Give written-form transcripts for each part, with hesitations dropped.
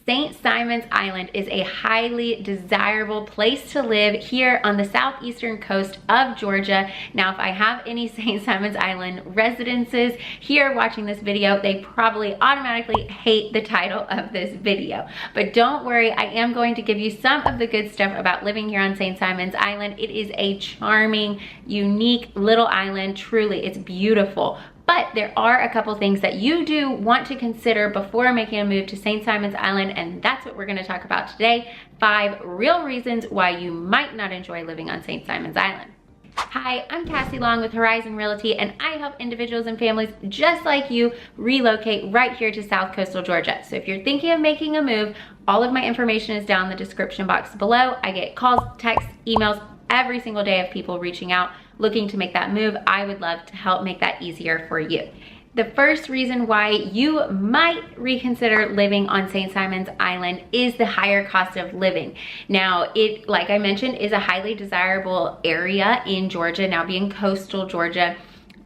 St. Simon's Island is a highly desirable place to live here on the southeastern coast of Georgia. Now, if I have any St. Simon's Island residences here watching this video, they probably automatically hate the title of this video. But don't worry, I am going to give you some of the good stuff about living here on St. Simon's Island. It is a charming, unique little island. Truly, it's beautiful. But there are a couple things that you do want to consider before making a move to St. Simon's Island, and that's what we're going to talk about today. 5 real reasons why you might not enjoy living on St. Simon's Island. Hi, I'm Cassie Long with Horizon Realty, and I help individuals and families just like you relocate right here to South Coastal Georgia. So if you're thinking of making a move, all of my information is down in the description box below. I get calls, texts, emails every single day of people reaching out looking to make that move. I would love to help make that easier for you. The first reason why you might reconsider living on St. Simon's Island is the higher cost of living. Now, it, like I mentioned, is a highly desirable area in Georgia. Now, being coastal Georgia,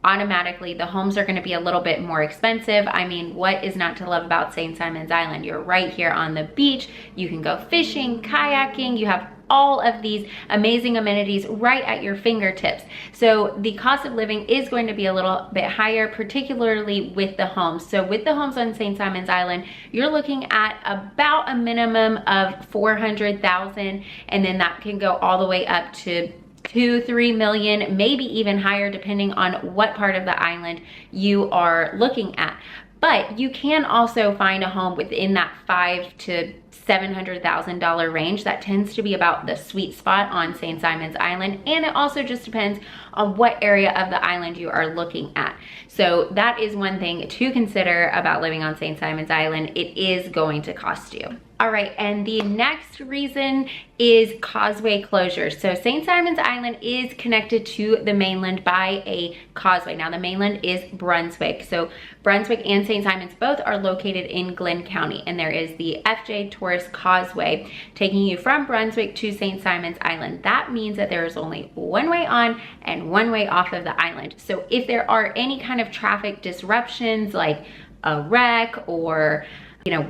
automatically the homes are going to be a little bit more expensive. I mean, what is not to love about St. Simon's Island? You're right here on the beach. You can go fishing, kayaking. You have all of these amazing amenities right at your fingertips. So the cost of living is going to be a little bit higher, particularly with the homes. So with the homes on St. Simon's Island, you're looking at about a minimum of $400,000, and then that can go all the way up to 2-3 million, maybe even higher, depending on what part of the island you are looking at. But you can also find a home within that $500,000 to $700,000 range. That tends to be about the sweet spot on St. Simon's Island, and it also just depends on what area of the island you are looking at. So that is one thing to consider about living on St. Simon's Island. It is going to cost you. All right, and the next reason is causeway closure. So St. Simon's Island is connected to the mainland by a causeway. Now, the mainland is Brunswick. So Brunswick and St. Simon's both are located in Glenn County, and there is the FJ Tourist Causeway taking you from Brunswick to St. Simon's Island. That means that there is only one way on and one way off of the island. So if there are any kind of traffic disruptions, like a wreck or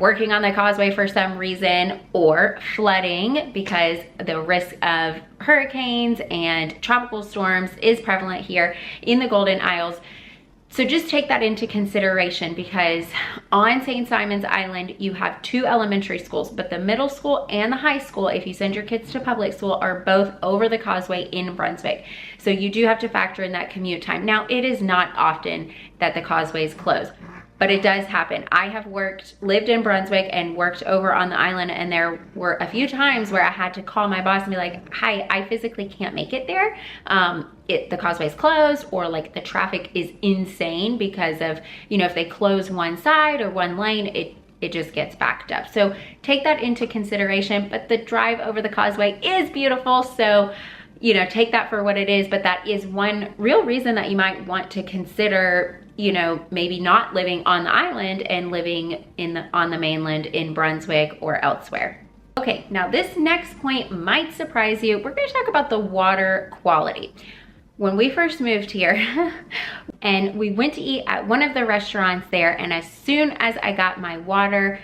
working on the causeway for some reason, or flooding because the risk of hurricanes and tropical storms is prevalent here in the Golden Isles. So just take that into consideration, because on St. Simon's Island, you have 2 elementary schools, but the middle school and the high school, if you send your kids to public school, are both over the causeway in Brunswick. So you do have to factor in that commute time. Now, it is not often that the causeways close, but it does happen. I have lived in Brunswick and worked over on the island, and there were a few times where I had to call my boss and be like, hi, I physically can't make it there. The causeway's closed, or like the traffic is insane because of, if they close one side or one lane, it just gets backed up. So take that into consideration, but the drive over the causeway is beautiful. So, take that for what it is, but that is one real reason that you might want to consider maybe not living on the island and living on the mainland in Brunswick or elsewhere. Okay, now this next point might surprise you. We're gonna talk about the water quality. When we first moved here, and we went to eat at one of the restaurants there, and as soon as I got my water,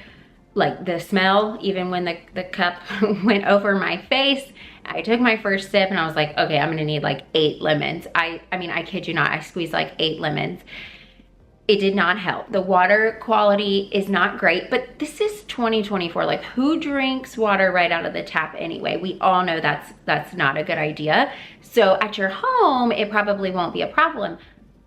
like the smell, even when the cup went over my face, I took my first sip and I was like, okay, I'm gonna need like 8 lemons. I mean, I kid you not, I squeezed like 8 lemons. It did not help. The water quality is not great, but this is 2024. Like, who drinks water right out of the tap anyway? We all know that's not a good idea. So at your home, it probably won't be a problem.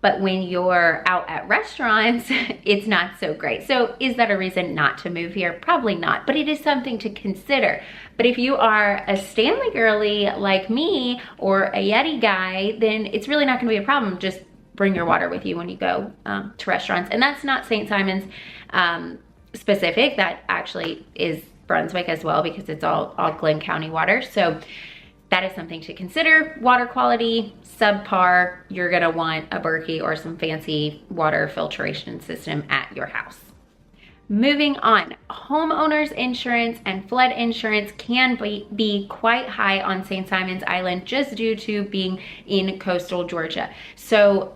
But when you're out at restaurants, it's not so great. So is that a reason not to move here? Probably not, but it is something to consider. But if you are a Stanley girly like me, or a Yeti guy, then it's really not gonna be a problem. Just bring your water with you when you go to restaurants. And that's not St. Simon's specific. That actually is Brunswick as well, because it's all Glenn County water. So that is something to consider. Water quality, subpar. You're gonna want a Berkey or some fancy water filtration system at your house. Moving on, homeowners insurance and flood insurance can be quite high on St. Simon's Island just due to being in coastal Georgia. So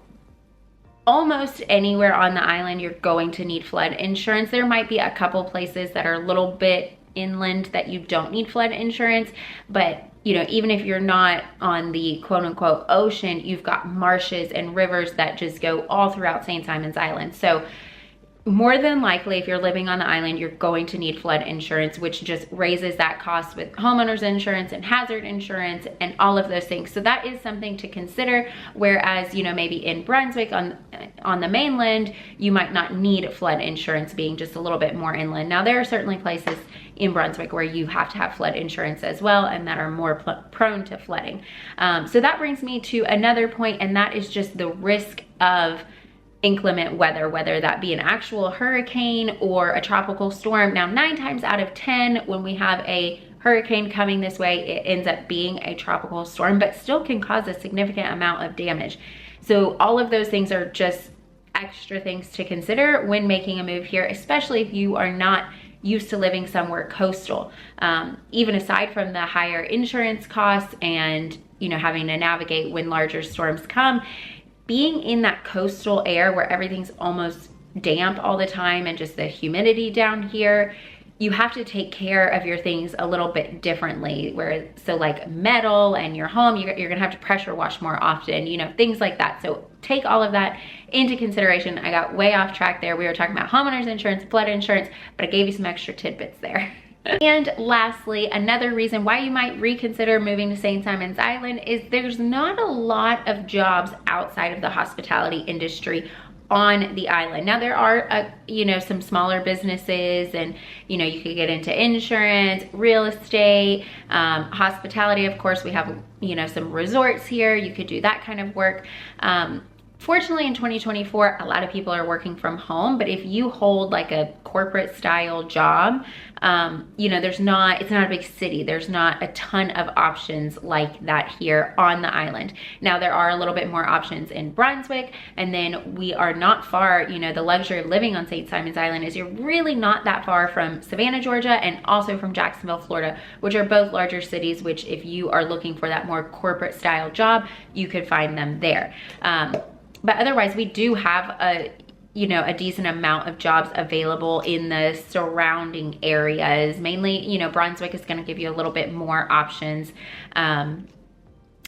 almost anywhere on the island, you're going to need flood insurance. There might be a couple places that are a little bit inland that you don't need flood insurance, but you know, even if you're not on the quote unquote ocean, you've got marshes and rivers that just go all throughout St. Simon's Island. So more than likely, if you're living on the island, you're going to need flood insurance, which just raises that cost with homeowners insurance and hazard insurance and all of those things. So that is something to consider. Whereas, you know, maybe in Brunswick on the mainland, you might not need flood insurance, being just a little bit more inland. Now, there are certainly places in Brunswick where you have to have flood insurance as well, and that are more prone to flooding. So that brings me to another point, and that is just the risk of inclement weather, whether that be an actual hurricane or a tropical storm. Now, 9 times out of 10, when we have a hurricane coming this way, it ends up being a tropical storm, but still can cause a significant amount of damage. So all of those things are just extra things to consider when making a move here, especially if you are not used to living somewhere coastal. Even aside from the higher insurance costs and, you know, having to navigate when larger storms come, being in that coastal air where everything's almost damp all the time and just the humidity down here, you have to take care of your things a little bit differently. So like metal and your home, you're gonna have to pressure wash more often, you know, things like that. So take all of that into consideration. I got way off track there. We were talking about homeowners insurance, flood insurance, but I gave you some extra tidbits there. And lastly, another reason why you might reconsider moving to St. Simon's Island is there's not a lot of jobs outside of the hospitality industry on the island. Now, there are, you know, some smaller businesses, and, you know, you could get into insurance, real estate, hospitality. Of course, we have, you know, some resorts here. You could do that kind of work. Fortunately, in 2024, a lot of people are working from home, but if you hold like a corporate style job, you know, it's not a big city. There's not a ton of options like that here on the island. Now, there are a little bit more options in Brunswick, and then we are not far, you know, the luxury of living on St. Simon's Island is you're really not that far from Savannah, Georgia, and also from Jacksonville, Florida, which are both larger cities, which if you are looking for that more corporate style job, you could find them there. But otherwise, we do have a decent amount of jobs available in the surrounding areas. Mainly, you know, Brunswick is going to give you a little bit more options,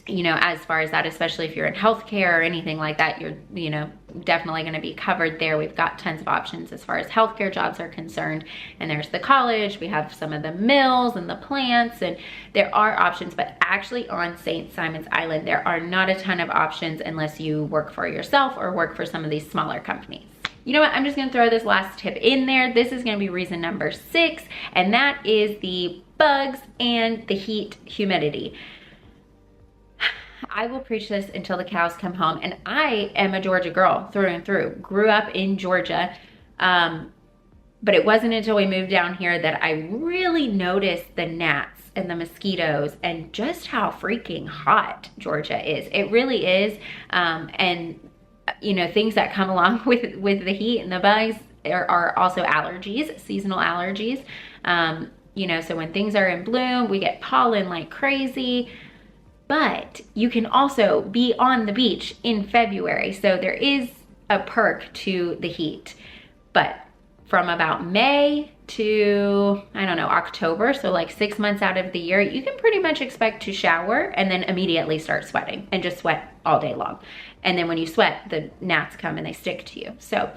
you know, as far as that, especially if you're in healthcare or anything like that, you're, you know, definitely going to be covered there. We've got tons of options as far as healthcare jobs are concerned. And there's the college, we have some of the mills and the plants, and there are options, but actually on St. Simon's Island, there are not a ton of options unless you work for yourself or work for some of these smaller companies. You know what, I'm just gonna throw this last tip in there. This is gonna be reason number 6, and that is the bugs and the heat, humidity. I will preach this until the cows come home, and I am a Georgia girl through and through. Grew up in Georgia, but it wasn't until we moved down here that I really noticed the gnats and the mosquitoes and just how freaking hot Georgia is. It really is, and you know, things that come along with the heat and the bugs are also allergies, seasonal allergies. You know, so when things are in bloom, we get pollen like crazy. But you can also be on the beach in February. So there is a perk to the heat. But from about May to, I don't know, October, so like 6 months out of the year, you can pretty much expect to shower and then immediately start sweating and just sweat all day long. And then when you sweat, the gnats come and they stick to you. So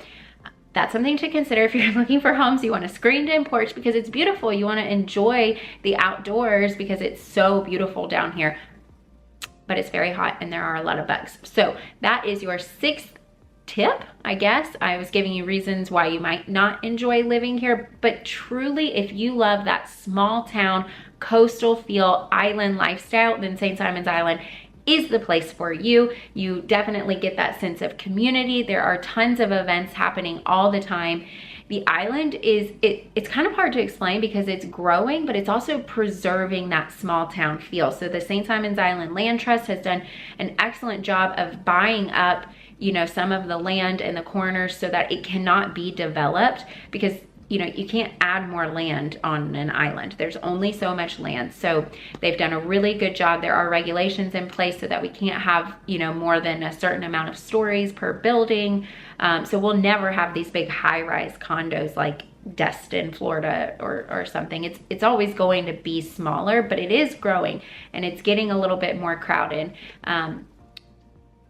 that's something to consider if you're looking for homes. You want a screened-in porch because it's beautiful. You want to enjoy the outdoors because it's so beautiful down here. But it's very hot and there are a lot of bugs. So that is your 6th tip, I guess. I was giving you reasons why you might not enjoy living here, but truly, if you love that small town, coastal feel, island lifestyle, then St. Simon's Island is the place for you. You definitely get that sense of community. There are tons of events happening all the time. The island is, it's kind of hard to explain because it's growing, but it's also preserving that small town feel. So the St. Simon's Island Land Trust has done an excellent job of buying up, you know, some of the land in the corners so that it cannot be developed, because you know, you can't add more land on an island. There's only so much land. So they've done a really good job. There are regulations in place so that we can't have, you know, more than a certain amount of stories per building. So we'll never have these big high-rise condos like Destin, Florida or something. It's always going to be smaller, but it is growing and it's getting a little bit more crowded.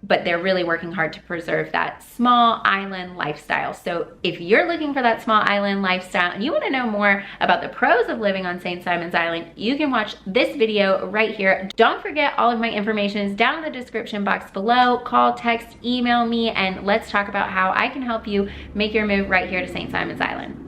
But they're really working hard to preserve that small island lifestyle. So if you're looking for that small island lifestyle and you want to know more about the pros of living on St. Simon's Island, you can watch this video right here. Don't forget, all of my information is down in the description box below. Call, text, email me, and let's talk about how I can help you make your move right here to St. Simon's Island.